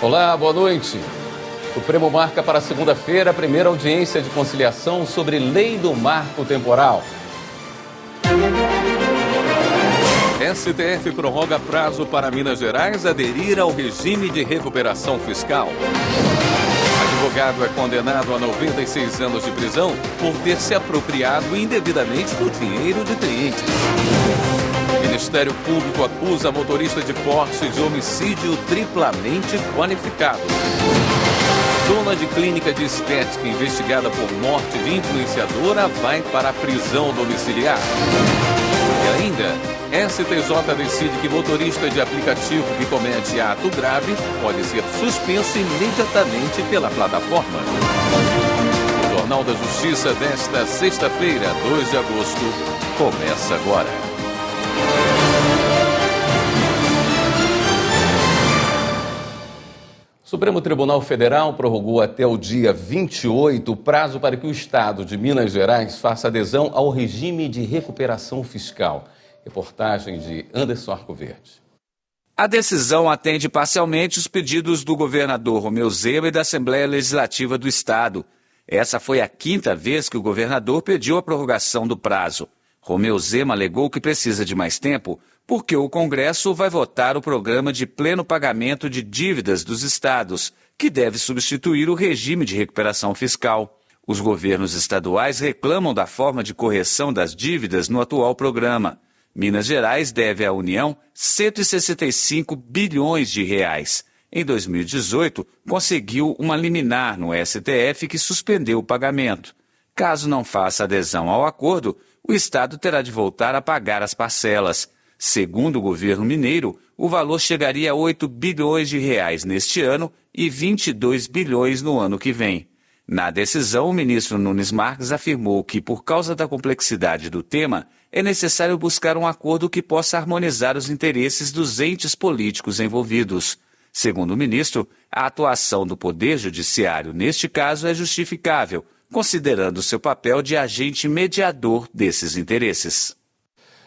Olá, boa noite. O Supremo marca para segunda-feira a primeira audiência de conciliação sobre lei do marco temporal. STF prorroga prazo para Minas Gerais aderir ao regime de recuperação fiscal. Advogado é condenado a 96 anos de prisão por ter se apropriado indevidamente do dinheiro de clientes. Ministério Público acusa motorista de Porsche de homicídio triplamente qualificado. Dona de clínica de estética investigada por morte de influenciadora vai para a prisão domiciliar. E ainda, STJ decide que motorista de aplicativo que comete ato grave pode ser suspenso imediatamente pela plataforma. O Jornal da Justiça desta sexta-feira, 2 de agosto, começa agora. O Supremo Tribunal Federal prorrogou até o dia 28 o prazo para que o Estado de Minas Gerais faça adesão ao regime de recuperação fiscal. Reportagem de Anderson Arcoverde. A decisão atende parcialmente os pedidos do governador Romeu Zema e da Assembleia Legislativa do Estado. Essa foi a quinta vez que o governador pediu a prorrogação do prazo. Romeu Zema alegou que precisa de mais tempo porque o Congresso vai votar o programa de pleno pagamento de dívidas dos estados, que deve substituir o regime de recuperação fiscal. Os governos estaduais reclamam da forma de correção das dívidas no atual programa. Minas Gerais deve à União 165 bilhões de reais. Em 2018, conseguiu uma liminar no STF que suspendeu o pagamento. Caso não faça adesão ao acordo, o Estado terá de voltar a pagar as parcelas. Segundo o governo mineiro, o valor chegaria a 8 bilhões de reais neste ano e 22 bilhões no ano que vem. Na decisão, o ministro Nunes Marques afirmou que, por causa da complexidade do tema, é necessário buscar um acordo que possa harmonizar os interesses dos entes políticos envolvidos. Segundo o ministro, a atuação do Poder Judiciário neste caso é justificável, considerando seu papel de agente mediador desses interesses.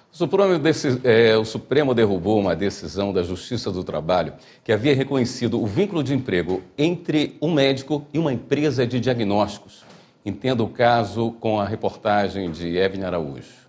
O Supremo derrubou uma decisão da Justiça do Trabalho que havia reconhecido o vínculo de emprego entre um médico e uma empresa de diagnósticos. Entenda o caso com a reportagem de Evelyn Araújo.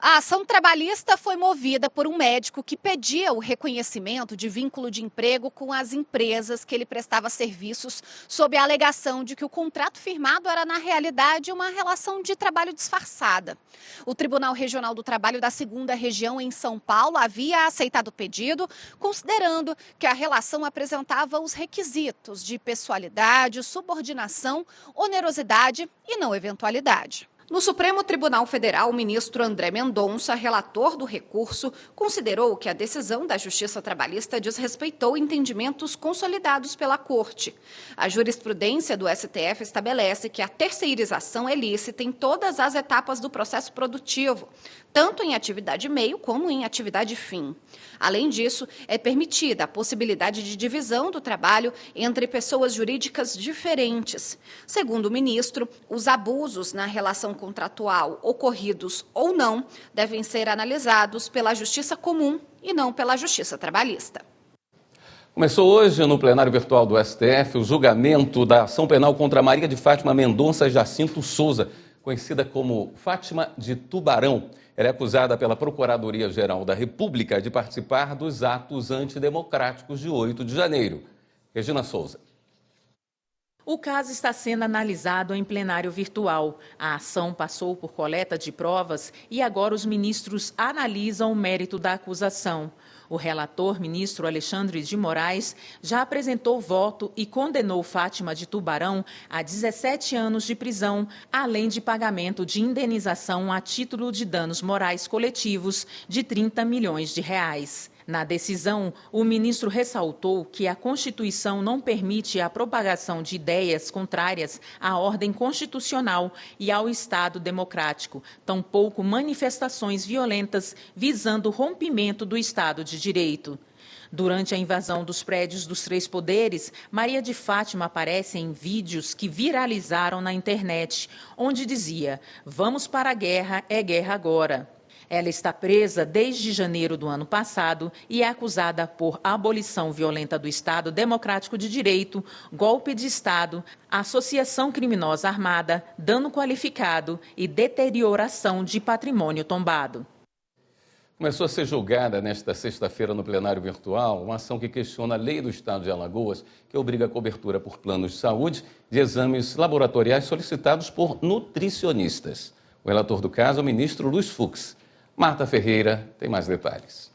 A ação trabalhista foi movida por um médico que pedia o reconhecimento de vínculo de emprego com as empresas que ele prestava serviços, sob a alegação de que o contrato firmado era, na realidade, uma relação de trabalho disfarçada. O Tribunal Regional do Trabalho da 2ª Região, em São Paulo, havia aceitado o pedido, considerando que a relação apresentava os requisitos de pessoalidade, subordinação, onerosidade e não eventualidade. No Supremo Tribunal Federal, o ministro André Mendonça, relator do recurso, considerou que a decisão da Justiça Trabalhista desrespeitou entendimentos consolidados pela Corte. A jurisprudência do STF estabelece que a terceirização é lícita em todas as etapas do processo produtivo, tanto em atividade meio como em atividade fim. Além disso, é permitida a possibilidade de divisão do trabalho entre pessoas jurídicas diferentes. Segundo o ministro, os abusos na relação contratual, ocorridos ou não, devem ser analisados pela Justiça Comum e não pela Justiça Trabalhista. Começou hoje, no plenário virtual do STF, o julgamento da ação penal contra Maria de Fátima Mendonça Jacinto Souza, conhecida como Fátima de Tubarão. Ela é acusada pela Procuradoria-Geral da República de participar dos atos antidemocráticos de 8 de janeiro. Regina Souza. O caso está sendo analisado em plenário virtual. A ação passou por coleta de provas e agora os ministros analisam o mérito da acusação. O relator, ministro Alexandre de Moraes, já apresentou voto e condenou Fátima de Tubarão a 17 anos de prisão, além de pagamento de indenização a título de danos morais coletivos de 30 milhões de reais. Na decisão, o ministro ressaltou que a Constituição não permite a propagação de ideias contrárias à ordem constitucional e ao Estado democrático, tampouco manifestações violentas visando o rompimento do Estado de Direito. Durante a invasão dos prédios dos 3 poderes, Maria de Fátima aparece em vídeos que viralizaram na internet, onde dizia: "Vamos para a guerra, é guerra agora". Ela está presa desde janeiro do ano passado e é acusada por abolição violenta do Estado Democrático de Direito, golpe de Estado, associação criminosa armada, dano qualificado e deterioração de patrimônio tombado. Começou a ser julgada nesta sexta-feira no plenário virtual uma ação que questiona a lei do Estado de Alagoas, que obriga a cobertura por planos de saúde de exames laboratoriais solicitados por nutricionistas. O relator do caso é o ministro Luiz Fux. Marta Ferreira tem mais detalhes.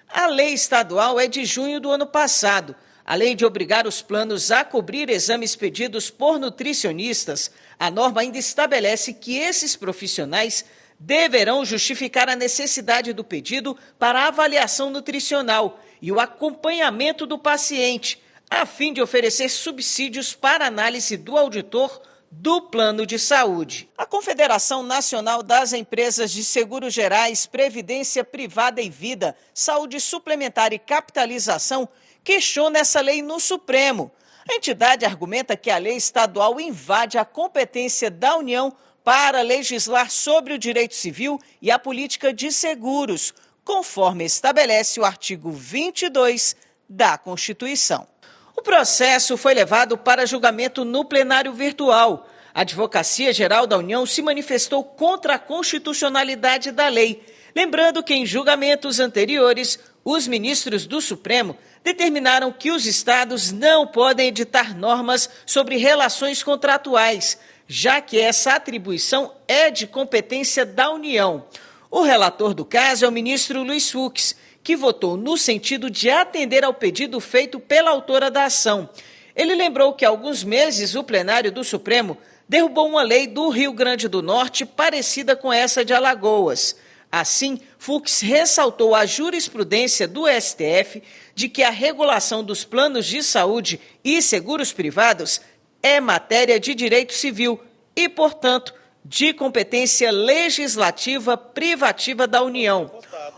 A lei estadual é de junho do ano passado. Além de obrigar os planos a cobrir exames pedidos por nutricionistas, a norma ainda estabelece que esses profissionais deverão justificar a necessidade do pedido para a avaliação nutricional e o acompanhamento do paciente, a fim de oferecer subsídios para análise do auditor do plano de saúde. A Confederação Nacional das Empresas de Seguros Gerais, Previdência Privada e Vida, Saúde Suplementar e Capitalização questiona essa lei no Supremo. A entidade argumenta que a lei estadual invade a competência da União para legislar sobre o direito civil e a política de seguros, conforme estabelece o artigo 22 da Constituição. O processo foi levado para julgamento no plenário virtual. A Advocacia Geral da União se manifestou contra a constitucionalidade da lei, lembrando que em julgamentos anteriores, os ministros do Supremo determinaram que os estados não podem editar normas sobre relações contratuais, já que essa atribuição é de competência da União. O relator do caso é o ministro Luiz Fux, que votou no sentido de atender ao pedido feito pela autora da ação. Ele lembrou que há alguns meses o plenário do Supremo derrubou uma lei do Rio Grande do Norte parecida com essa de Alagoas. Assim, Fux ressaltou a jurisprudência do STF de que a regulação dos planos de saúde e seguros privados é matéria de direito civil e, portanto, de competência legislativa privativa da União.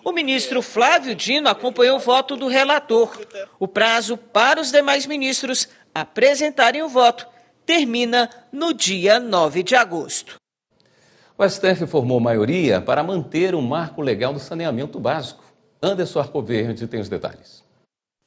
O ministro Flávio Dino acompanhou o voto do relator. O prazo para os demais ministros apresentarem o voto termina no dia 9 de agosto. O STF formou maioria para manter o marco legal do saneamento básico. Anderson Arcoverde tem os detalhes.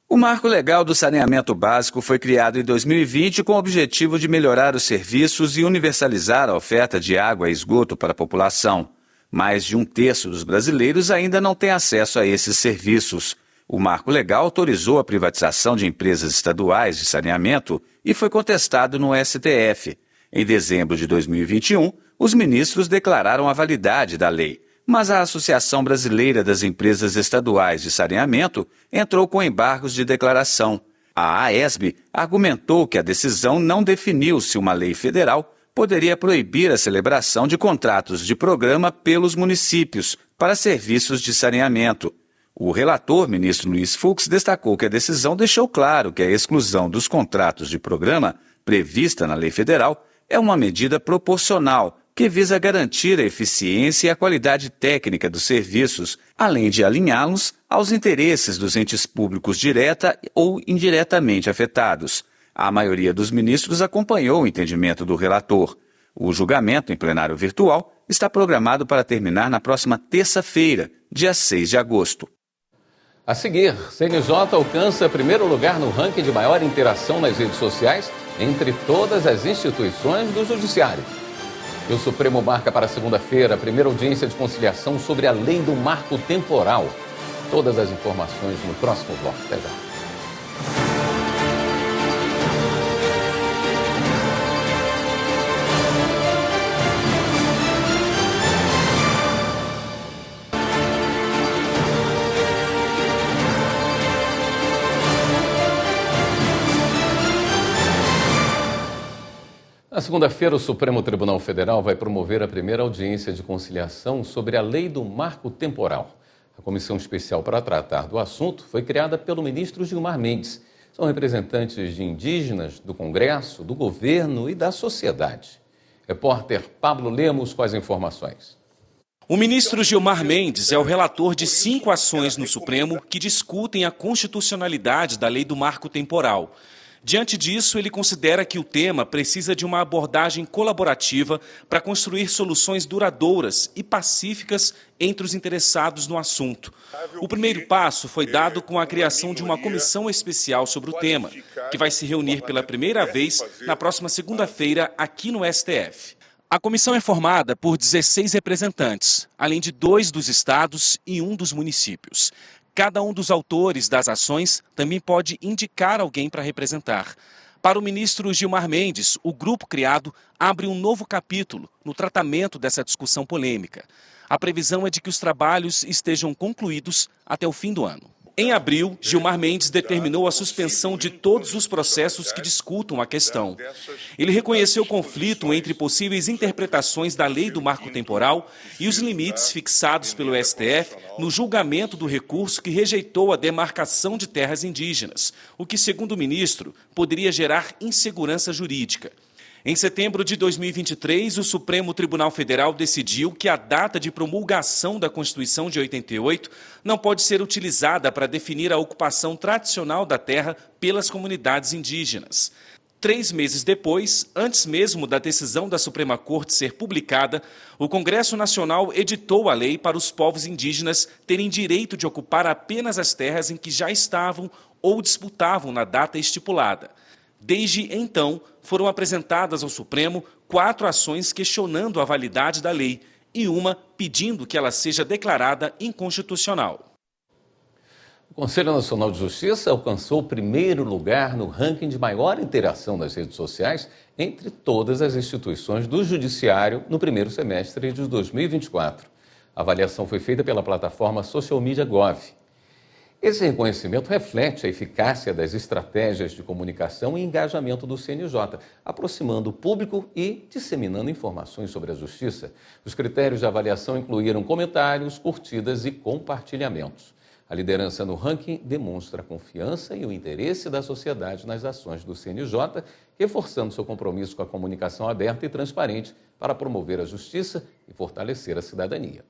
O Marco Legal do Saneamento Básico foi criado em 2020 com o objetivo de melhorar os serviços e universalizar a oferta de água e esgoto para a população. Mais de um terço dos brasileiros ainda não tem acesso a esses serviços. O Marco Legal autorizou a privatização de empresas estaduais de saneamento e foi contestado no STF. Em dezembro de 2021, os ministros declararam a validade da lei, mas a Associação Brasileira das Empresas Estaduais de Saneamento entrou com embargos de declaração. A AESB argumentou que a decisão não definiu se uma lei federal poderia proibir a celebração de contratos de programa pelos municípios para serviços de saneamento. O relator, ministro Luiz Fux, destacou que a decisão deixou claro que a exclusão dos contratos de programa, prevista na lei federal, é uma medida proporcional, que visa garantir a eficiência e a qualidade técnica dos serviços, além de alinhá-los aos interesses dos entes públicos direta ou indiretamente afetados. A maioria dos ministros acompanhou o entendimento do relator. O julgamento em plenário virtual está programado para terminar na próxima terça-feira, dia 6 de agosto. A seguir, CNJ alcança primeiro lugar no ranking de maior interação nas redes sociais entre todas as instituições do Judiciário. E o Supremo marca para segunda-feira a primeira audiência de conciliação sobre a lei do marco temporal. Todas as informações no próximo bloco. Até já. Na segunda-feira, o Supremo Tribunal Federal vai promover a primeira audiência de conciliação sobre a lei do marco temporal. A comissão especial para tratar do assunto foi criada pelo ministro Gilmar Mendes. São representantes de indígenas, do Congresso, do governo e da sociedade. Repórter Pablo Lemos com as informações. O ministro Gilmar Mendes é o relator de 5 ações no Supremo que discutem a constitucionalidade da lei do marco temporal. Diante disso, ele considera que o tema precisa de uma abordagem colaborativa para construir soluções duradouras e pacíficas entre os interessados no assunto. O primeiro passo foi dado com a criação de uma comissão especial sobre o tema, que vai se reunir pela primeira vez na próxima segunda-feira aqui no STF. A comissão é formada por 16 representantes, além de 2 dos estados e 1 dos municípios. Cada um dos autores das ações também pode indicar alguém para representar. Para o ministro Gilmar Mendes, o grupo criado abre um novo capítulo no tratamento dessa discussão polêmica. A previsão é de que os trabalhos estejam concluídos até o fim do ano. Em abril, Gilmar Mendes determinou a suspensão de todos os processos que discutam a questão. Ele reconheceu o conflito entre possíveis interpretações da lei do marco temporal e os limites fixados pelo STF no julgamento do recurso que rejeitou a demarcação de terras indígenas, o que, segundo o ministro, poderia gerar insegurança jurídica. Em setembro de 2023, o Supremo Tribunal Federal decidiu que a data de promulgação da Constituição de 88 não pode ser utilizada para definir a ocupação tradicional da terra pelas comunidades indígenas. 3 meses depois, antes mesmo da decisão da Suprema Corte ser publicada, o Congresso Nacional editou a lei para os povos indígenas terem direito de ocupar apenas as terras em que já estavam ou disputavam na data estipulada. Desde então, foram apresentadas ao Supremo 4 ações questionando a validade da lei e uma pedindo que ela seja declarada inconstitucional. O Conselho Nacional de Justiça alcançou o primeiro lugar no ranking de maior interação nas redes sociais entre todas as instituições do Judiciário no primeiro semestre de 2024. A avaliação foi feita pela plataforma Social Media Gov. Esse reconhecimento reflete a eficácia das estratégias de comunicação e engajamento do CNJ, aproximando o público e disseminando informações sobre a justiça. Os critérios de avaliação incluíram comentários, curtidas e compartilhamentos. A liderança no ranking demonstra a confiança e o interesse da sociedade nas ações do CNJ, reforçando seu compromisso com a comunicação aberta e transparente para promover a justiça e fortalecer a cidadania.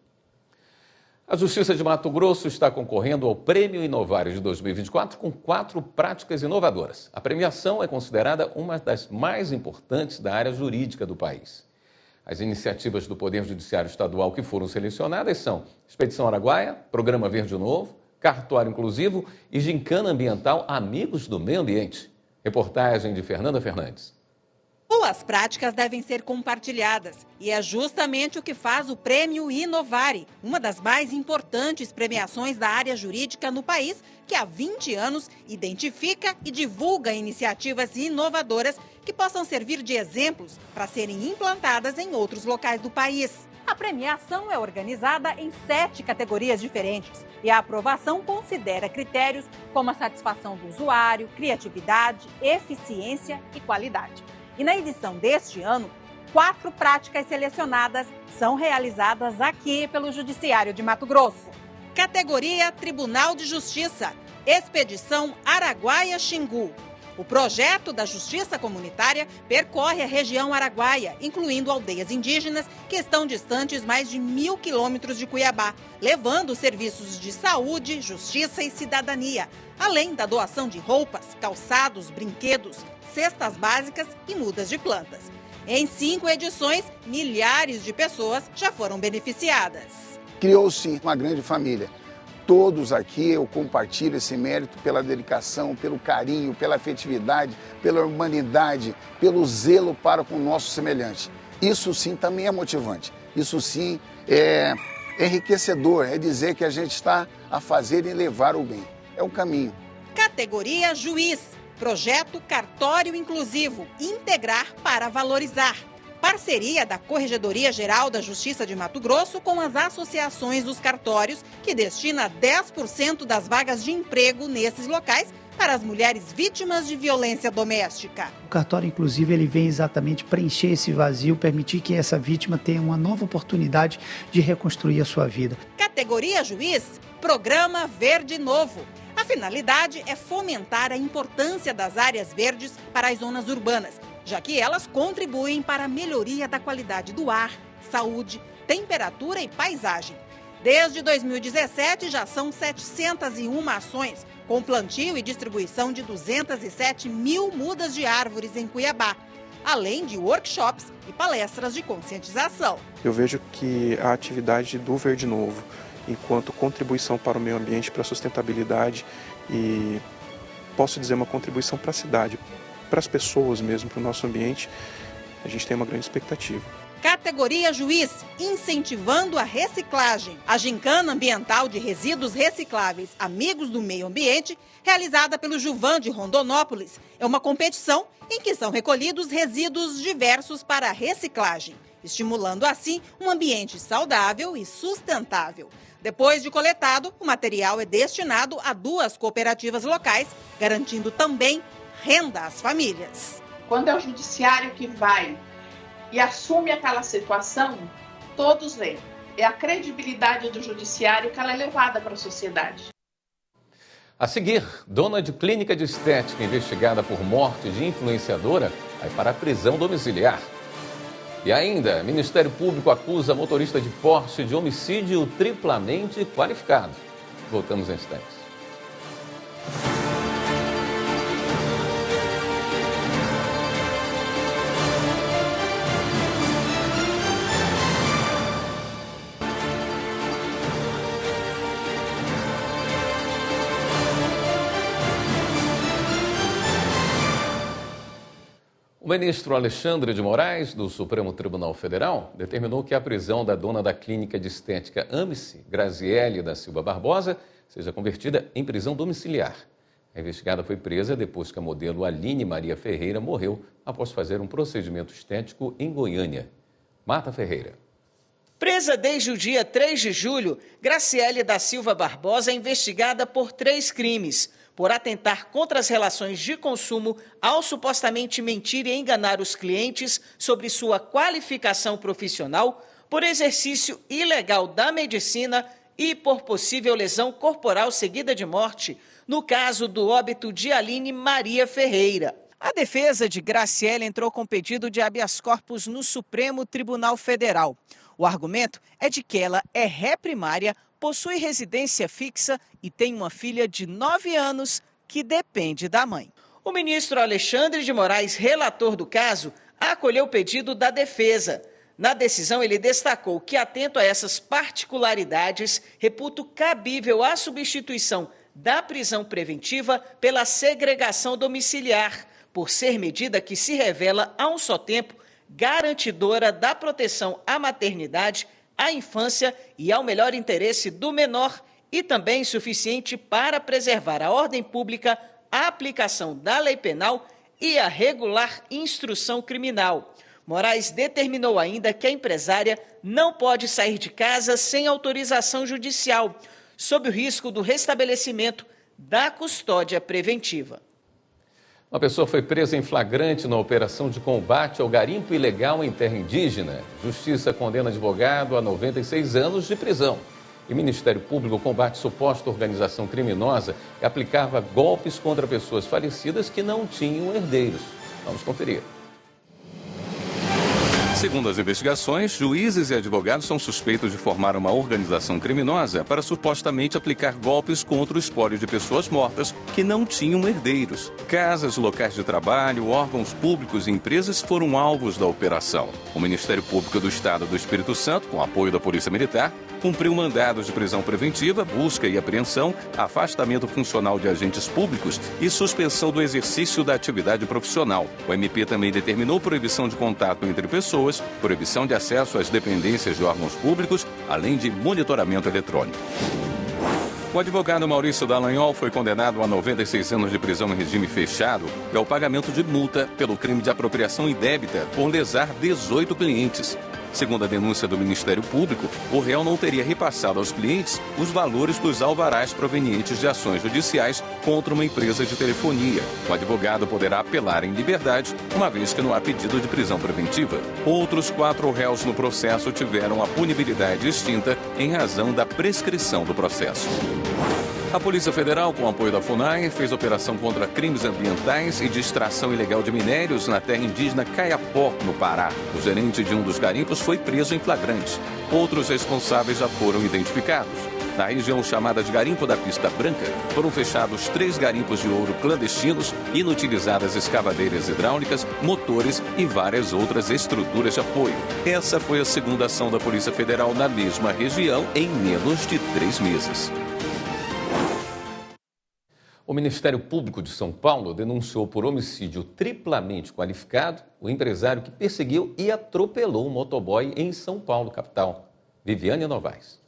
A Justiça de Mato Grosso está concorrendo ao Prêmio Inovares de 2024 com 4 práticas inovadoras. A premiação é considerada uma das mais importantes da área jurídica do país. As iniciativas do Poder Judiciário Estadual que foram selecionadas são Expedição Araguaia, Programa Verde Novo, Cartório Inclusivo e Gincana Ambiental Amigos do Meio Ambiente. Reportagem de Fernanda Fernandes. Boas práticas devem ser compartilhadas e é justamente o que faz o Prêmio Inovare, uma das mais importantes premiações da área jurídica no país, que há 20 anos identifica e divulga iniciativas inovadoras que possam servir de exemplos para serem implantadas em outros locais do país. A premiação é organizada em 7 categorias diferentes e a aprovação considera critérios como a satisfação do usuário, criatividade, eficiência e qualidade. E na edição deste ano, 4 práticas selecionadas são realizadas aqui pelo Judiciário de Mato Grosso. Categoria Tribunal de Justiça, Expedição Araguaia-Xingu. O projeto da Justiça Comunitária percorre a região araguaia, incluindo aldeias indígenas que estão distantes mais de 1.000 quilômetros de Cuiabá, levando serviços de saúde, justiça e cidadania, além da doação de roupas, calçados, brinquedos, cestas básicas e mudas de plantas. Em 5 edições, milhares de pessoas já foram beneficiadas. Criou-se uma grande família. Todos aqui eu compartilho esse mérito pela dedicação, pelo carinho, pela afetividade, pela humanidade, pelo zelo para com o nosso semelhante. Isso sim também é motivante. Isso sim é enriquecedor, é dizer que a gente está a fazer e levar o bem. É o caminho. Categoria Juiz. Projeto Cartório Inclusivo, integrar para valorizar. Parceria da Corregedoria Geral da Justiça de Mato Grosso com as associações dos cartórios, que destina 10% das vagas de emprego nesses locais para as mulheres vítimas de violência doméstica. O cartório inclusivo ele vem exatamente preencher esse vazio, permitir que essa vítima tenha uma nova oportunidade de reconstruir a sua vida. Categoria Juiz, Programa Verde Novo. A finalidade é fomentar a importância das áreas verdes para as zonas urbanas, já que elas contribuem para a melhoria da qualidade do ar, saúde, temperatura e paisagem. Desde 2017, já são 701 ações, com plantio e distribuição de 207 mil mudas de árvores em Cuiabá, além de workshops e palestras de conscientização. Eu vejo que a atividade do Verde Novo, enquanto contribuição para o meio ambiente, para a sustentabilidade e, posso dizer, uma contribuição para a cidade, para as pessoas mesmo, para o nosso ambiente, a gente tem uma grande expectativa. Categoria Juiz, incentivando a reciclagem. A gincana ambiental de resíduos recicláveis Amigos do Meio Ambiente, realizada pelo Juvan de Rondonópolis, é uma competição em que são recolhidos resíduos diversos para a reciclagem, estimulando assim um ambiente saudável e sustentável. Depois de coletado, o material é destinado a 2 cooperativas locais, garantindo também renda às famílias. Quando é o judiciário que vai e assume aquela situação, todos veem. É a credibilidade do judiciário que ela é levada para a sociedade. A seguir, dona de clínica de estética investigada por morte de influenciadora vai para a prisão domiciliar. E ainda, Ministério Público acusa motorista de Porsche de homicídio triplamente qualificado. Voltamos em instantes. O ministro Alexandre de Moraes, do Supremo Tribunal Federal, determinou que a prisão da dona da clínica de estética Amici, Graziele da Silva Barbosa, seja convertida em prisão domiciliar. A investigada foi presa depois que a modelo Aline Maria Ferreira morreu após fazer um procedimento estético em Goiânia. Marta Ferreira. Presa desde o dia 3 de julho, Graziele da Silva Barbosa é investigada por 3 crimes. Por atentar contra as relações de consumo ao supostamente mentir e enganar os clientes sobre sua qualificação profissional, por exercício ilegal da medicina e por possível lesão corporal seguida de morte, no caso do óbito de Aline Maria Ferreira. A defesa de Graziele entrou com pedido de habeas corpus no Supremo Tribunal Federal. O argumento é de que ela é ré primária, possui residência fixa e tem uma filha de 9 anos que depende da mãe. O ministro Alexandre de Moraes, relator do caso, acolheu o pedido da defesa. Na decisão, ele destacou que, atento a essas particularidades, reputa cabível a substituição da prisão preventiva pela segregação domiciliar, por ser medida que se revela, a um só tempo, garantidora da proteção à maternidade, à infância e ao melhor interesse do menor e também suficiente para preservar a ordem pública, a aplicação da lei penal e a regular instrução criminal. Moraes determinou ainda que a empresária não pode sair de casa sem autorização judicial, sob o risco do restabelecimento da custódia preventiva. Uma pessoa foi presa em flagrante na operação de combate ao garimpo ilegal em terra indígena. Justiça condena advogado a 96 anos de prisão. E o Ministério Público combate suposta organização criminosa que aplicava golpes contra pessoas falecidas que não tinham herdeiros. Vamos conferir. Segundo as investigações, juízes e advogados são suspeitos de formar uma organização criminosa para supostamente aplicar golpes contra o espólio de pessoas mortas que não tinham herdeiros. Casas, locais de trabalho, órgãos públicos e empresas foram alvos da operação. O Ministério Público do Estado do Espírito Santo, com apoio da Polícia Militar, cumpriu mandados de prisão preventiva, busca e apreensão, afastamento funcional de agentes públicos e suspensão do exercício da atividade profissional. O MP também determinou proibição de contato entre pessoas, proibição de acesso às dependências de órgãos públicos, além de monitoramento eletrônico. O advogado Maurício Dallagnol foi condenado a 96 anos de prisão em regime fechado e ao pagamento de multa pelo crime de apropriação indébita por lesar 18 clientes. Segundo a denúncia do Ministério Público, o réu não teria repassado aos clientes os valores dos alvarás provenientes de ações judiciais contra uma empresa de telefonia. O advogado poderá apelar em liberdade, uma vez que não há pedido de prisão preventiva. Outros 4 réus no processo tiveram a punibilidade extinta em razão da prescrição do processo. A Polícia Federal, com apoio da FUNAI, fez operação contra crimes ambientais e de extração ilegal de minérios na terra indígena Caiapó, no Pará. O gerente de um dos garimpos foi preso em flagrante. Outros responsáveis já foram identificados. Na região chamada de Garimpo da Pista Branca, foram fechados 3 garimpos de ouro clandestinos, inutilizadas escavadeiras hidráulicas, motores e várias outras estruturas de apoio. Essa foi a segunda ação da Polícia Federal na mesma região em menos de 3 meses. O Ministério Público de São Paulo denunciou por homicídio triplamente qualificado o empresário que perseguiu e atropelou um motoboy em São Paulo, capital. Viviane Novaes.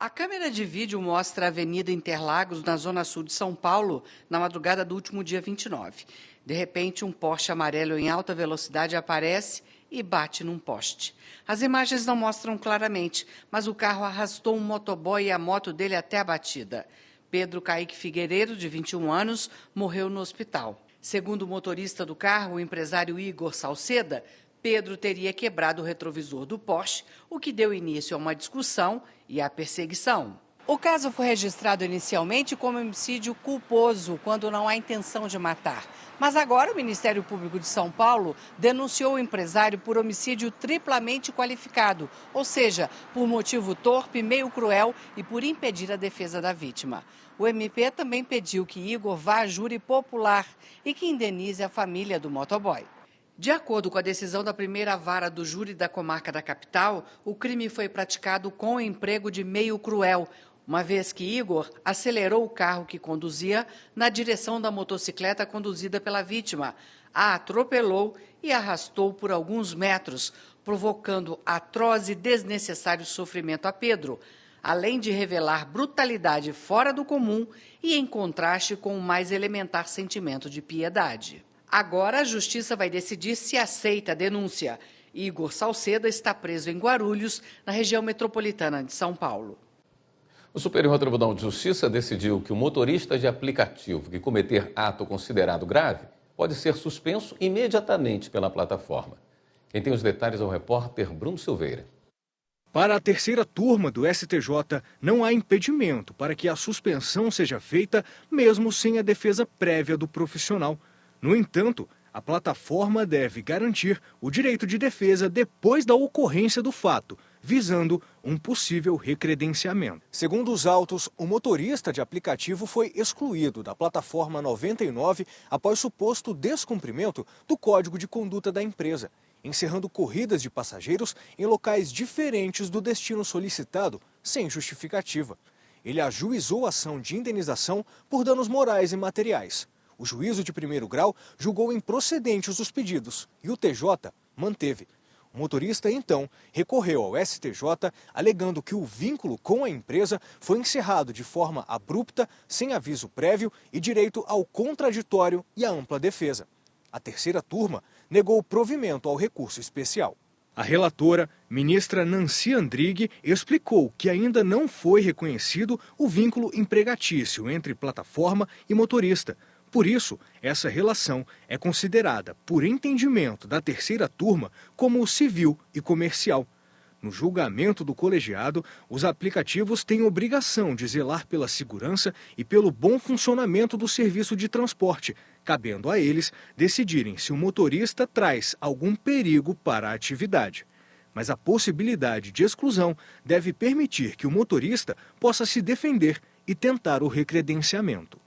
A câmera de vídeo mostra a Avenida Interlagos, na zona sul de São Paulo, na madrugada do último dia 29. De repente, um Porsche amarelo em alta velocidade aparece e bate num poste. As imagens não mostram claramente, mas o carro arrastou um motoboy e a moto dele até a batida. Pedro Caíque Figueiredo, de 21 anos, morreu no hospital. Segundo o motorista do carro, o empresário Igor Salceda, Pedro teria quebrado o retrovisor do Porsche, o que deu início a uma discussão e à perseguição. O caso foi registrado inicialmente como homicídio culposo, quando não há intenção de matar. Mas agora o Ministério Público de São Paulo denunciou o empresário por homicídio triplamente qualificado, ou seja, por motivo torpe, meio cruel e por impedir a defesa da vítima. O MP também pediu que Igor vá a júri popular e que indenize a família do motoboy. De acordo com a decisão da primeira vara do júri da comarca da capital, o crime foi praticado com o emprego de meio cruel, uma vez que Igor acelerou o carro que conduzia na direção da motocicleta conduzida pela vítima, a atropelou e arrastou por alguns metros, provocando atroz e desnecessário sofrimento a Pedro, além de revelar brutalidade fora do comum e em contraste com o mais elementar sentimento de piedade. Agora a Justiça vai decidir se aceita a denúncia. Igor Salceda está preso em Guarulhos, na região metropolitana de São Paulo. O Superior Tribunal de Justiça decidiu que o motorista de aplicativo que cometer ato considerado grave pode ser suspenso imediatamente pela plataforma. Quem tem os detalhes é o repórter Bruno Silveira. Para a terceira turma do STJ, não há impedimento para que a suspensão seja feita mesmo sem a defesa prévia do profissional. No entanto, a plataforma deve garantir o direito de defesa depois da ocorrência do fato, visando um possível recredenciamento. Segundo os autos, o motorista de aplicativo foi excluído da plataforma 99 após suposto descumprimento do Código de Conduta da empresa, encerrando corridas de passageiros em locais diferentes do destino solicitado, sem justificativa. Ele ajuizou a ação de indenização por danos morais e materiais. O juízo de primeiro grau julgou improcedentes os pedidos e o TJ manteve. O motorista, então, recorreu ao STJ, alegando que o vínculo com a empresa foi encerrado de forma abrupta, sem aviso prévio e direito ao contraditório e à ampla defesa. A terceira turma negou o provimento ao recurso especial. A relatora, ministra Nancy Andrighi, explicou que ainda não foi reconhecido o vínculo empregatício entre plataforma e motorista. Por isso, essa relação é considerada, por entendimento da terceira turma, como civil e comercial. No julgamento do colegiado, os aplicativos têm obrigação de zelar pela segurança e pelo bom funcionamento do serviço de transporte, cabendo a eles decidirem se o motorista traz algum perigo para a atividade. Mas a possibilidade de exclusão deve permitir que o motorista possa se defender e tentar o recredenciamento.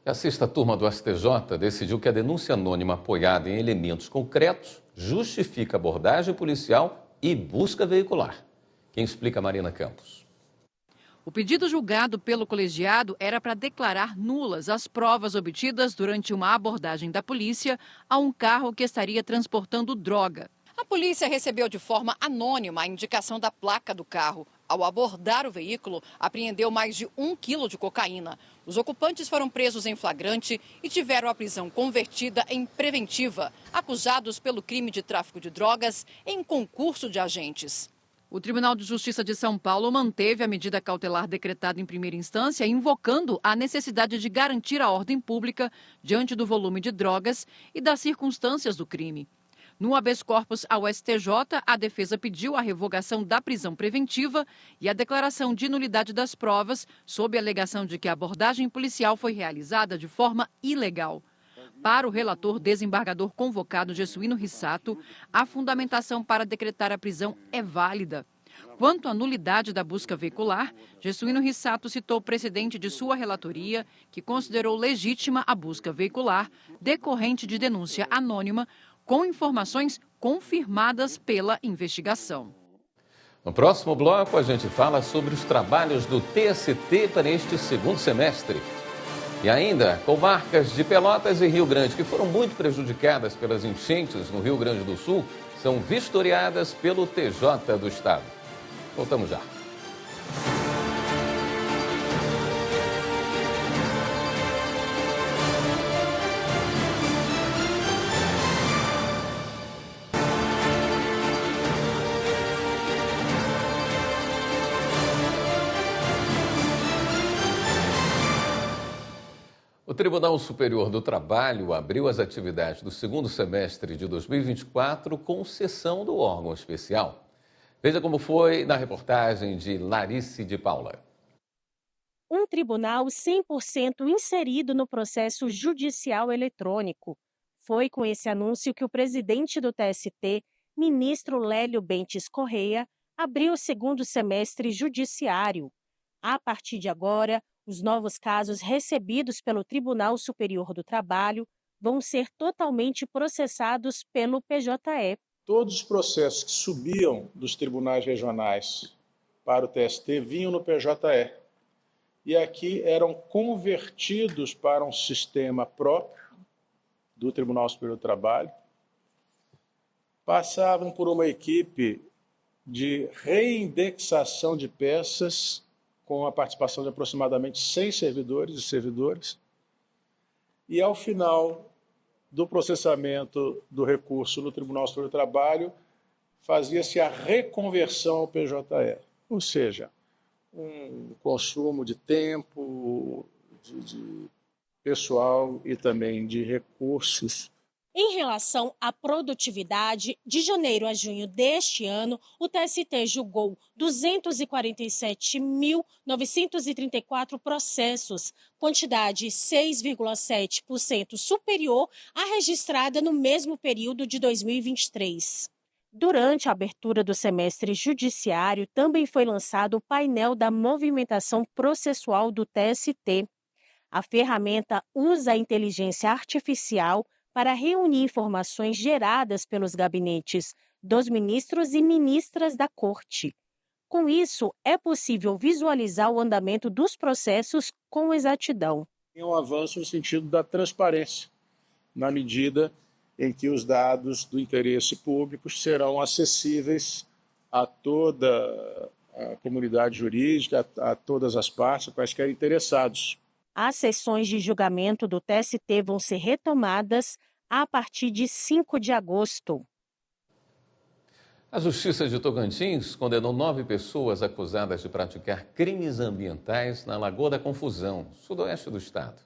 A sexta turma do STJ decidiu que a denúncia anônima apoiada em elementos concretos justifica abordagem policial e busca veicular. Quem explica, Marina Campos. O pedido julgado pelo colegiado era para declarar nulas as provas obtidas durante uma abordagem da polícia a um carro que estaria transportando droga. A polícia recebeu de forma anônima a indicação da placa do carro. Ao abordar o veículo, apreendeu mais de 1 quilo de cocaína. Os ocupantes foram presos em flagrante e tiveram a prisão convertida em preventiva, acusados pelo crime de tráfico de drogas em concurso de agentes. O Tribunal de Justiça de São Paulo manteve a medida cautelar decretada em primeira instância, invocando a necessidade de garantir a ordem pública diante do volume de drogas e das circunstâncias do crime. No habeas corpus ao STJ, a defesa pediu a revogação da prisão preventiva e a declaração de nulidade das provas, sob a alegação de que a abordagem policial foi realizada de forma ilegal. Para o relator desembargador convocado Jesuíno Rissato, a fundamentação para decretar a prisão é válida. Quanto à nulidade da busca veicular, Jesuíno Rissato citou o precedente de sua relatoria, que considerou legítima a busca veicular decorrente de denúncia anônima, com informações confirmadas pela investigação. No próximo bloco, a gente fala sobre os trabalhos do TST para este segundo semestre. E ainda, comarcas de Pelotas e Rio Grande, que foram muito prejudicadas pelas enchentes no Rio Grande do Sul, são vistoriadas pelo TJ do Estado. Voltamos já. O Tribunal Superior do Trabalho abriu as atividades do segundo semestre de 2024 com sessão do órgão especial. Veja como foi na reportagem de Larice de Paula. Um tribunal 100% inserido no processo judicial eletrônico. Foi com esse anúncio que o presidente do TST, ministro Lélio Bentes Correia, abriu o segundo semestre judiciário. A partir de agora, os novos casos recebidos pelo Tribunal Superior do Trabalho vão ser totalmente processados pelo PJE. Todos os processos que subiam dos tribunais regionais para o TST vinham no PJE. E aqui eram convertidos para um sistema próprio do Tribunal Superior do Trabalho, passavam por uma equipe de reindexação de peças com a participação de aproximadamente 100 servidores e servidoras, e ao final do processamento do recurso no Tribunal Superior do Trabalho, fazia-se a reconversão ao PJE, ou seja, um consumo de tempo, de pessoal e também de recursos. Em relação à produtividade, de janeiro a junho deste ano, o TST julgou 247.934 processos, quantidade 6,7% superior à registrada no mesmo período de 2023. Durante a abertura do semestre judiciário, também foi lançado o painel da movimentação processual do TST. A ferramenta usa a inteligência artificial para reunir informações geradas pelos gabinetes dos ministros e ministras da Corte. Com isso, é possível visualizar o andamento dos processos com exatidão. É um avanço no sentido da transparência, na medida em que os dados do interesse público serão acessíveis a toda a comunidade jurídica, a todas as partes, a quaisquer interessados. As sessões de julgamento do TST vão ser retomadas a partir de 5 de agosto. A Justiça de Tocantins condenou 9 pessoas acusadas de praticar crimes ambientais na Lagoa da Confusão, sudoeste do estado.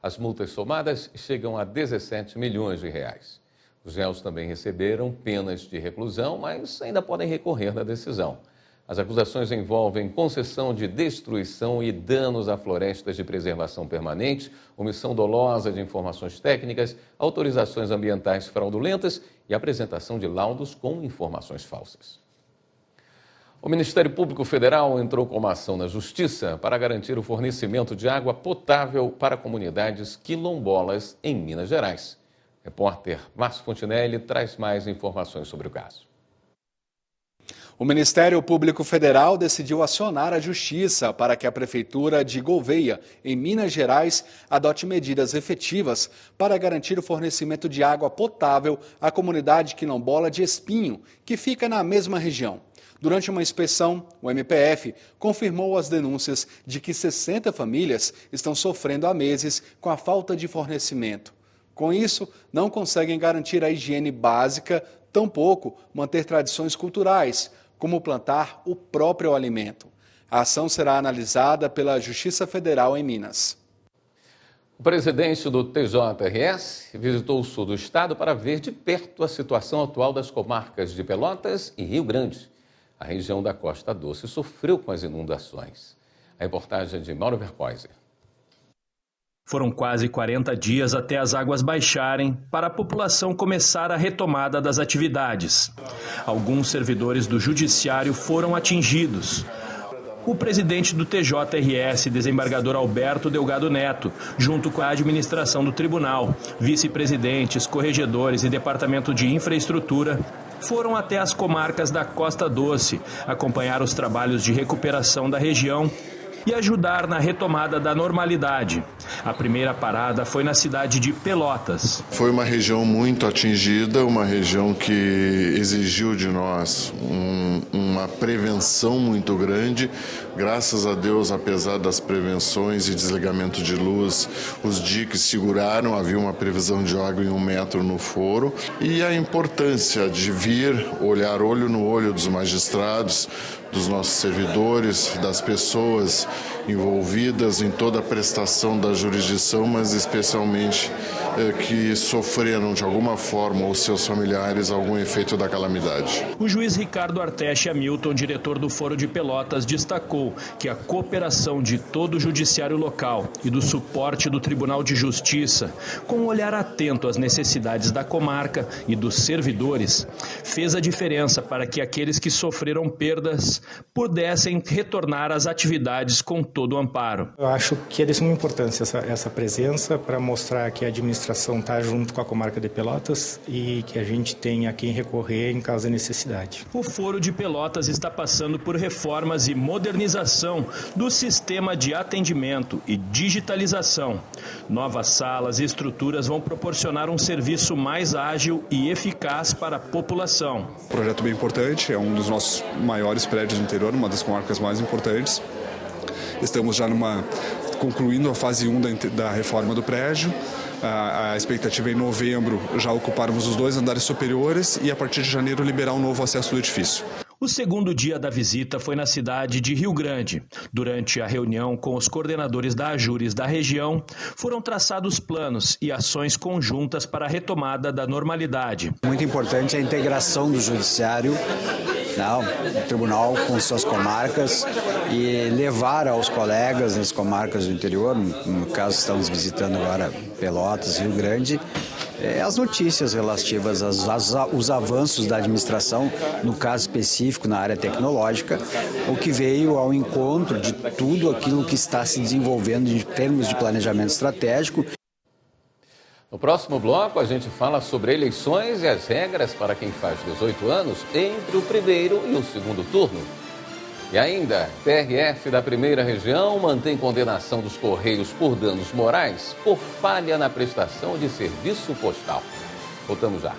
As multas somadas chegam a 17 milhões de reais. Os réus também receberam penas de reclusão, mas ainda podem recorrer da decisão. As acusações envolvem concessão de destruição e danos a florestas de preservação permanente, omissão dolosa de informações técnicas, autorizações ambientais fraudulentas e apresentação de laudos com informações falsas. O Ministério Público Federal entrou com uma ação na Justiça para garantir o fornecimento de água potável para comunidades quilombolas em Minas Gerais. O repórter Márcio Fontinelli traz mais informações sobre o caso. O Ministério Público Federal decidiu acionar a Justiça para que a Prefeitura de Gouvêia, em Minas Gerais, adote medidas efetivas para garantir o fornecimento de água potável à comunidade quilombola de Espinho, que fica na mesma região. Durante uma inspeção, o MPF confirmou as denúncias de que 60 famílias estão sofrendo há meses com a falta de fornecimento. Com isso, não conseguem garantir a higiene básica, tampouco manter tradições culturais, como plantar o próprio alimento. A ação será analisada pela Justiça Federal em Minas. O presidente do TJRS visitou o sul do estado para ver de perto a situação atual das comarcas de Pelotas e Rio Grande. A região da Costa Doce sofreu com as inundações. A reportagem de Mauro Vercoiser. Foram quase 40 dias até as águas baixarem para a população começar a retomada das atividades. Alguns servidores do judiciário foram atingidos. O presidente do TJRS, desembargador Alberto Delgado Neto, junto com a administração do tribunal, vice-presidentes, corregedores e departamento de infraestrutura, foram até as comarcas da Costa Doce, acompanhar os trabalhos de recuperação da região e ajudar na retomada da normalidade. A primeira parada foi na cidade de Pelotas. Foi uma região muito atingida, uma região que exigiu de nós uma prevenção muito grande. Graças a Deus, apesar das prevenções e desligamento de luz, os diques seguraram, havia uma previsão de água em 1 metro no foro. E a importância de vir, olhar olho no olho dos magistrados, dos nossos servidores, das pessoas envolvidas em toda a prestação da jurisdição, mas especialmente que sofreram de alguma forma ou seus familiares algum efeito da calamidade. O juiz Ricardo Arteche Hamilton, diretor do Foro de Pelotas, destacou que a cooperação de todo o judiciário local e do suporte do Tribunal de Justiça, com um olhar atento às necessidades da comarca e dos servidores, fez a diferença para que aqueles que sofreram perdas pudessem retornar às atividades com todo o amparo. Eu acho que é de suma importância essa presença para mostrar que a administração está junto com a comarca de Pelotas e que a gente tem a quem recorrer em caso de necessidade. O Foro de Pelotas está passando por reformas e modernização do sistema de atendimento e digitalização. Novas salas e estruturas vão proporcionar um serviço mais ágil e eficaz para a população. Projeto bem importante, é um dos nossos maiores prédios do interior, uma das comarcas mais importantes. Estamos já concluindo a fase 1 da reforma do prédio. A expectativa é em novembro já ocuparmos os 2 andares superiores e a partir de janeiro liberar um novo acesso do edifício. O segundo dia da visita foi na cidade de Rio Grande. Durante a reunião com os coordenadores da AJURES da região, foram traçados planos e ações conjuntas para a retomada da normalidade. Muito importante a integração do judiciário, o tribunal com suas comarcas e levar aos colegas nas comarcas do interior, no caso estamos visitando agora Pelotas, Rio Grande, as notícias relativas aos avanços da administração, no caso específico na área tecnológica, o que veio ao encontro de tudo aquilo que está se desenvolvendo em termos de planejamento estratégico. No próximo bloco, a gente fala sobre eleições e as regras para quem faz 18 anos entre o primeiro e o segundo turno. E ainda, TRF da primeira região mantém condenação dos Correios por danos morais por falha na prestação de serviço postal. Voltamos já.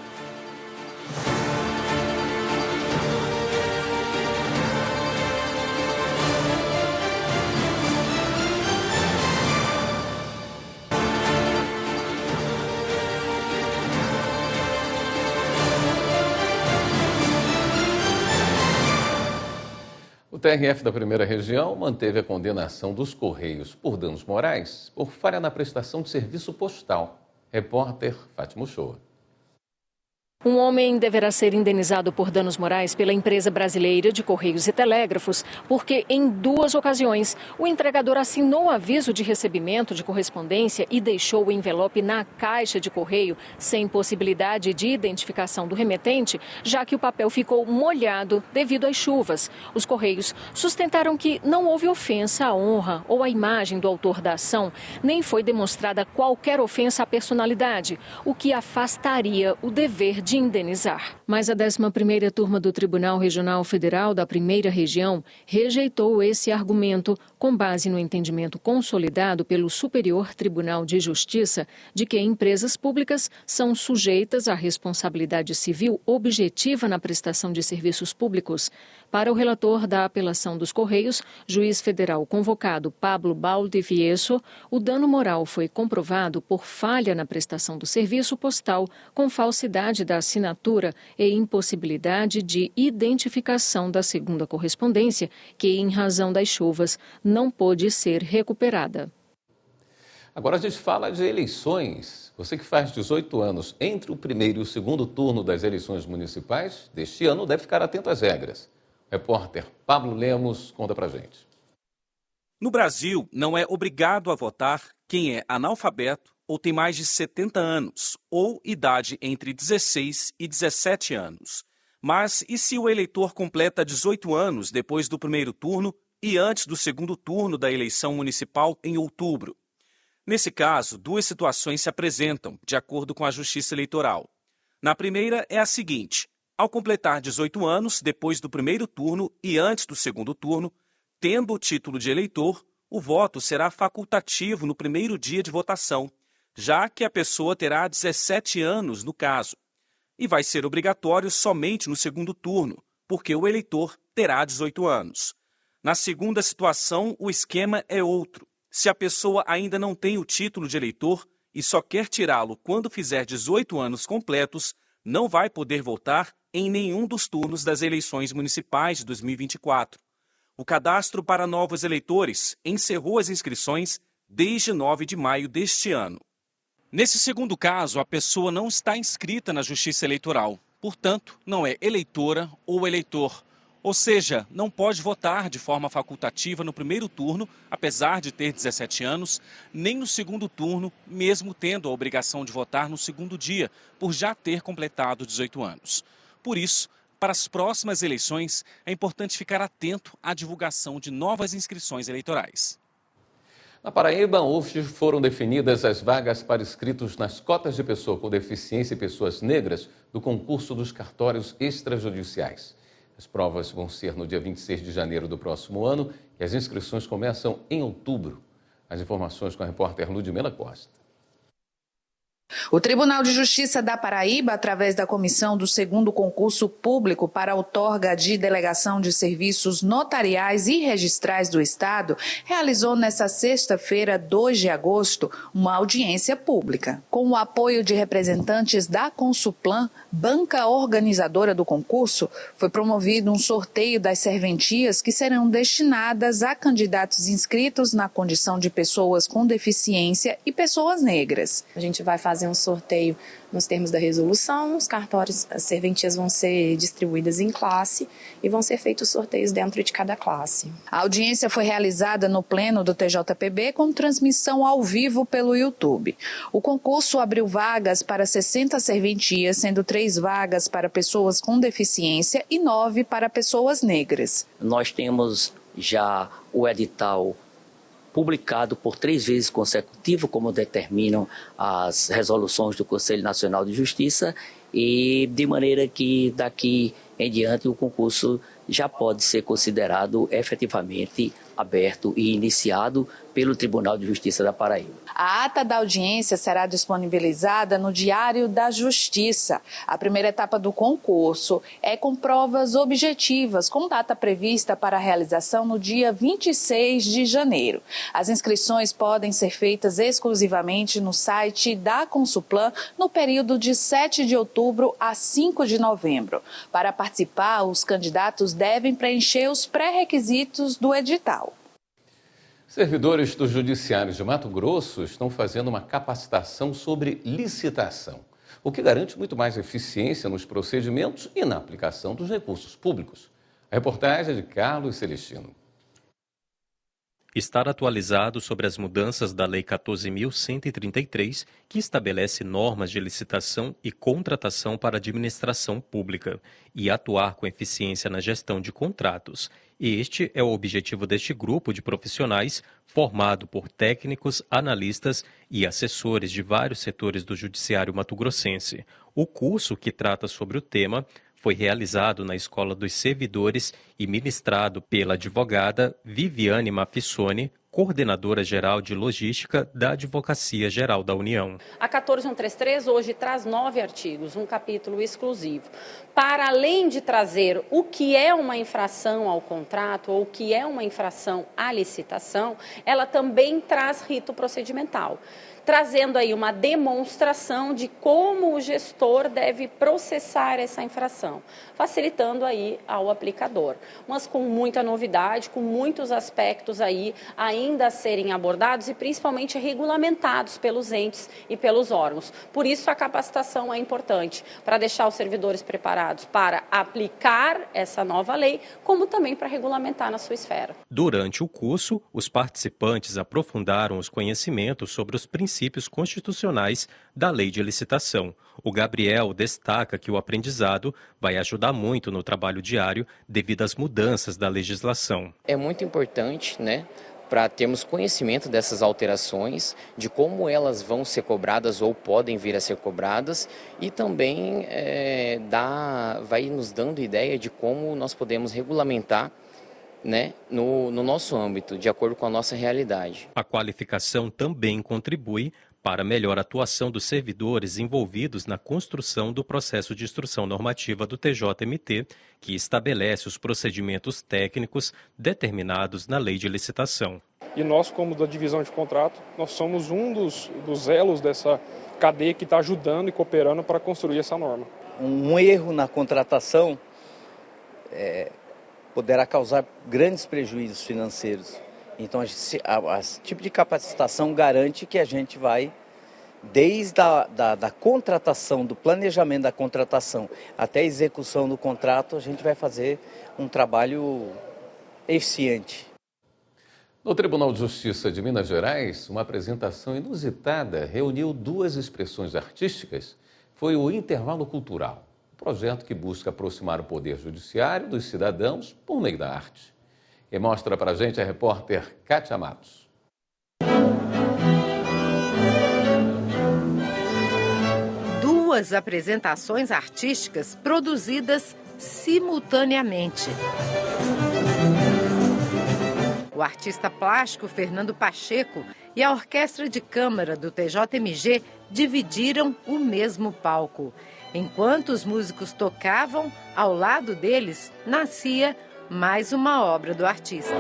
O TRF da primeira região manteve a condenação dos Correios por danos morais por falha na prestação de serviço postal. Repórter Fátima Uchoa. Um homem deverá ser indenizado por danos morais pela empresa brasileira de Correios e Telégrafos, porque em 2 ocasiões o entregador assinou aviso de recebimento de correspondência e deixou o envelope na caixa de correio sem possibilidade de identificação do remetente, já que o papel ficou molhado devido às chuvas. Os Correios sustentaram que não houve ofensa à honra ou à imagem do autor da ação, nem foi demonstrada qualquer ofensa à personalidade, o que afastaria o dever de indenizar. Mas a 11ª turma do Tribunal Regional Federal da Primeira Região rejeitou esse argumento com base no entendimento consolidado pelo Superior Tribunal de Justiça de que empresas públicas são sujeitas à responsabilidade civil objetiva na prestação de serviços públicos. Para o relator da apelação dos Correios, juiz federal convocado Pablo Baldivieso, o dano moral foi comprovado por falha na prestação do serviço postal com falsidade da assinatura e impossibilidade de identificação da segunda correspondência, que, em razão das chuvas, não pôde ser recuperada. Agora a gente fala de eleições. Você que faz 18 anos, entre o primeiro e o segundo turno das eleições municipais deste ano, deve ficar atento às regras. O repórter Pablo Lemos conta pra gente. No Brasil, não é obrigado a votar quem é analfabeto ou tem mais de 70 anos, ou idade entre 16 e 17 anos. Mas e se o eleitor completa 18 anos depois do primeiro turno e antes do segundo turno da eleição municipal em outubro? Nesse caso, duas situações se apresentam, de acordo com a Justiça Eleitoral. Na primeira é a seguinte: ao completar 18 anos depois do primeiro turno e antes do segundo turno, tendo o título de eleitor, o voto será facultativo no primeiro dia de votação, já que a pessoa terá 17 anos no caso, e vai ser obrigatório somente no segundo turno, porque o eleitor terá 18 anos. Na segunda situação, o esquema é outro. Se a pessoa ainda não tem o título de eleitor e só quer tirá-lo quando fizer 18 anos completos, não vai poder votar em nenhum dos turnos das eleições municipais de 2024. O cadastro para novos eleitores encerrou as inscrições desde 9 de maio deste ano. Nesse segundo caso, a pessoa não está inscrita na Justiça Eleitoral, portanto, não é eleitora ou eleitor. Ou seja, não pode votar de forma facultativa no primeiro turno, apesar de ter 17 anos, nem no segundo turno, mesmo tendo a obrigação de votar no segundo dia, por já ter completado 18 anos. Por isso, para as próximas eleições, é importante ficar atento à divulgação de novas inscrições eleitorais. Na Paraíba, hoje foram definidas as vagas para inscritos nas cotas de pessoa com deficiência e pessoas negras do concurso dos cartórios extrajudiciais. As provas vão ser no dia 26 de janeiro do próximo ano e as inscrições começam em outubro. As informações com a repórter Ludmila Costa. O Tribunal de Justiça da Paraíba, através da Comissão do Segundo Concurso Público para a outorga de delegação de serviços notariais e registrais do Estado, realizou nesta sexta-feira, 2 de agosto, uma audiência pública. Com o apoio de representantes da Consuplan, banca organizadora do concurso, foi promovido um sorteio das serventias que serão destinadas a candidatos inscritos na condição de pessoas com deficiência e pessoas negras. A gente vai fazer um sorteio nos termos da resolução, os cartórios, as serventias vão ser distribuídas em classe e vão ser feitos sorteios dentro de cada classe. A audiência foi realizada no pleno do TJPB com transmissão ao vivo pelo YouTube. O concurso abriu vagas para 60 serventias, sendo 3 vagas para pessoas com deficiência e 9 para pessoas negras. Nós temos já o edital publicado por 3 vezes consecutivas, como determinam as resoluções do Conselho Nacional de Justiça, e de maneira que daqui em diante o concurso já pode ser considerado efetivamente aberto e iniciado pelo Tribunal de Justiça da Paraíba. A ata da audiência será disponibilizada no Diário da Justiça. A primeira etapa do concurso é com provas objetivas, com data prevista para a realização no dia 26 de janeiro. As inscrições podem ser feitas exclusivamente no site da Consuplan no período de 7 de outubro a 5 de novembro. Para participar, os candidatos devem preencher os pré-requisitos do edital. Servidores do Judiciário de Mato Grosso estão fazendo uma capacitação sobre licitação, o que garante muito mais eficiência nos procedimentos e na aplicação dos recursos públicos. A reportagem é de Carlos Celestino. Estar atualizado sobre as mudanças da Lei 14.133, que estabelece normas de licitação e contratação para a administração pública, e atuar com eficiência na gestão de contratos. Este é o objetivo deste grupo de profissionais, formado por técnicos, analistas e assessores de vários setores do Judiciário mato-grossense. O curso, que trata sobre o tema, foi realizado na Escola dos Servidores e ministrado pela advogada Viviane Mafissoni, coordenadora-geral de logística da Advocacia Geral da União. A 14133 hoje traz 9 artigos, um capítulo exclusivo. Para além de trazer o que é uma infração ao contrato ou o que é uma infração à licitação, ela também traz rito procedimental. trazendo aí uma demonstração de como o gestor deve processar essa infração, facilitando aí ao aplicador. Mas com muita novidade, com muitos aspectos aí ainda a serem abordados e principalmente regulamentados pelos entes e pelos órgãos. Por isso a capacitação é importante, para deixar os servidores preparados para aplicar essa nova lei, como também para regulamentar na sua esfera. Durante o curso, os participantes aprofundaram os conhecimentos sobre os princípios constitucionais da lei de licitação. O Gabriel destaca que o aprendizado vai ajudar muito no trabalho diário devido às mudanças da legislação. É muito importante, né, para termos conhecimento dessas alterações, de como elas vão ser cobradas ou podem vir a ser cobradas, e também vai nos dando ideia de como nós podemos regulamentar, né, no nosso âmbito, de acordo com a nossa realidade. A qualificação também contribui para a melhor atuação dos servidores envolvidos na construção do processo de instrução normativa do TJMT, que estabelece os procedimentos técnicos determinados na lei de licitação. E nós, como da divisão de contrato, nós somos um dos elos dessa cadeia que está ajudando e cooperando para construir essa norma. Um erro na contratação poderá causar grandes prejuízos financeiros. Então, esse tipo de capacitação garante que a gente vai, desde da contratação, do planejamento da contratação até a execução do contrato, a gente vai fazer um trabalho eficiente. No Tribunal de Justiça de Minas Gerais, uma apresentação inusitada reuniu duas expressões artísticas. Foi o Intervalo Cultural, um projeto que busca aproximar o Poder Judiciário dos cidadãos por meio da arte. E mostra para a gente a repórter Kátia Matos. Duas apresentações artísticas produzidas simultaneamente. O artista plástico Fernando Pacheco e a Orquestra de Câmara do TJMG dividiram o mesmo palco. Enquanto os músicos tocavam, ao lado deles nascia mais uma obra do artista.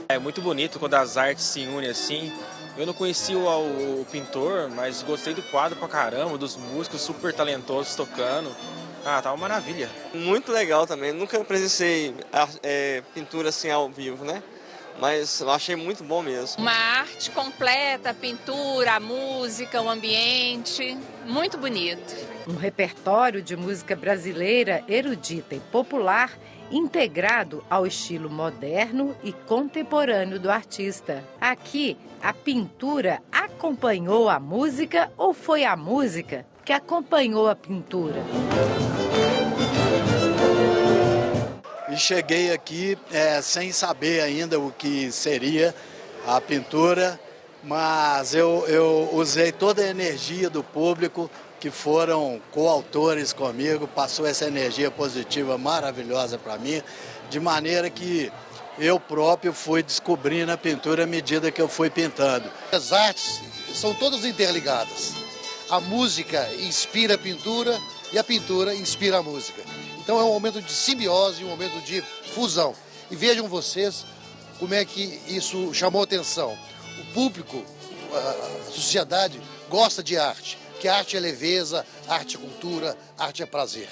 É muito bonito quando as artes se unem assim. Eu não conhecia o pintor, mas gostei do quadro pra caramba, dos músicos super talentosos tocando. Tá uma maravilha. Muito legal também. Nunca presenciei pintura assim ao vivo, né? Mas eu achei muito bom mesmo. Uma arte completa, a pintura, a música, o ambiente, muito bonito. Um repertório de música brasileira erudita e popular integrado ao estilo moderno e contemporâneo do artista. Aqui, a pintura acompanhou a música ou foi a música que acompanhou a pintura? E cheguei aqui sem saber ainda o que seria a pintura, mas eu usei toda a energia do público, que foram coautores comigo, passou essa energia positiva maravilhosa para mim, de maneira que eu próprio fui descobrindo a pintura à medida que eu fui pintando. As artes são todas interligadas. A música inspira a pintura e a pintura inspira a música. Então é um momento de simbiose, um momento de fusão. E vejam vocês como é que isso chamou atenção. O público, a sociedade gosta de arte, que arte é leveza, arte é cultura, arte é prazer.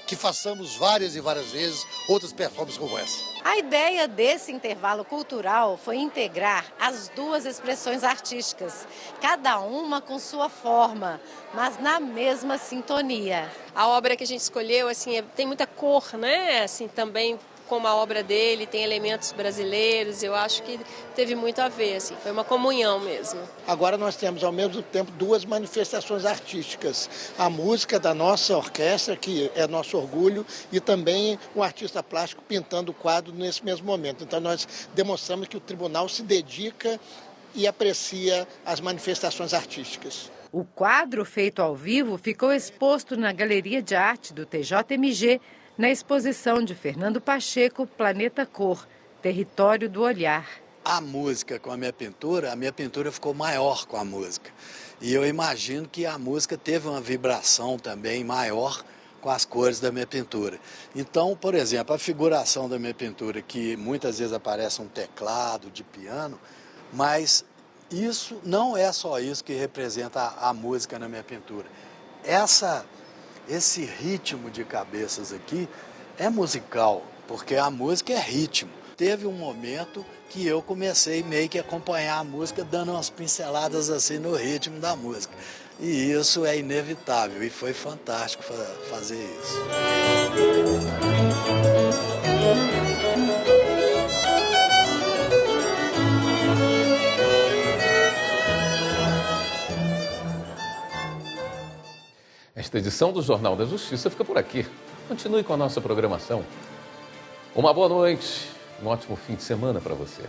Que façamos várias e várias vezes outras performances como essa. A ideia desse intervalo cultural foi integrar as duas expressões artísticas, cada uma com sua forma, mas na mesma sintonia. A obra que a gente escolheu, assim, tem muita cor, né? Assim, também como a obra dele, tem elementos brasileiros, eu acho que teve muito a ver, assim, foi uma comunhão mesmo. Agora nós temos ao mesmo tempo duas manifestações artísticas, a música da nossa orquestra, que é nosso orgulho, e também um artista plástico pintando o quadro nesse mesmo momento. Então nós demonstramos que o tribunal se dedica e aprecia as manifestações artísticas. O quadro feito ao vivo ficou exposto na Galeria de Arte do TJMG, na exposição de Fernando Pacheco, Planeta Cor, Território do Olhar. A música com a minha pintura ficou maior com a música. E eu imagino que a música teve uma vibração também maior com as cores da minha pintura. Então, por exemplo, a figuração da minha pintura, que muitas vezes aparece um teclado de piano, mas isso não é só isso que representa a música na minha pintura. Esse ritmo de cabeças aqui é musical, porque a música é ritmo. Teve um momento que eu comecei meio que a acompanhar a música, dando umas pinceladas assim no ritmo da música. E isso é inevitável, e foi fantástico fazer isso. Esta edição do Jornal da Justiça fica por aqui. Continue com a nossa programação. Uma boa noite, um ótimo fim de semana para você.